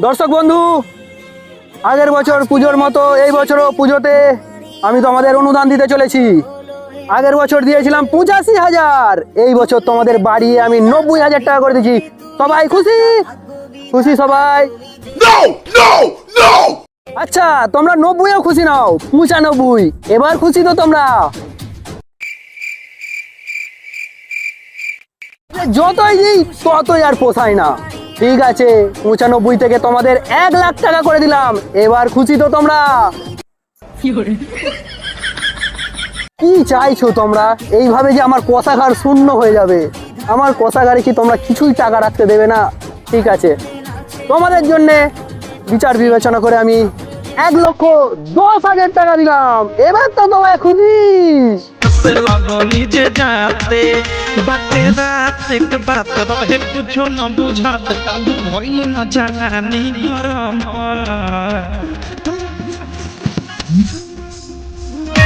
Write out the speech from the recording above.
দর্শক বন্ধু, আগের বছর পুজোর মতো এই বছরও পুজোতে আমি তোমাদের অনুদান দিতে চলেছি। আগের বছর দিয়েছিলাম 85,000, এই বছর তোমাদের বাড়িয়ে আমি 90,000 টাকা করে দিচ্ছি। সবাই খুশি? খুশি সবাই? আচ্ছা, তোমরা 90ও খুশি নাও, 95 এবার খুশি তো তোমরা? যতই দিই ততই আর পোষায় না। ঠিক আছে, 95 থেকে তোমাদের 1,00,000 টাকা করে দিলাম, এবার খুশি তো তোমরা? কি চাইছো তোমরা? এইভাবে যে আমার কোষাগার শূন্য হয়ে যাবে। আমার কোষাগারে কি তোমরা কিছুই টাকা রাখতে দেবে না? ঠিক আছে, তোমাদের জন্য বিচার বিবেচনা করে আমি 1,10,000 টাকা দিলাম, এবার তো তোমায় খুশি? নিজে যাতে বাতে রাত এক বাত রহে তুঝো না বুঝাতে কালু ভই না জানি গরম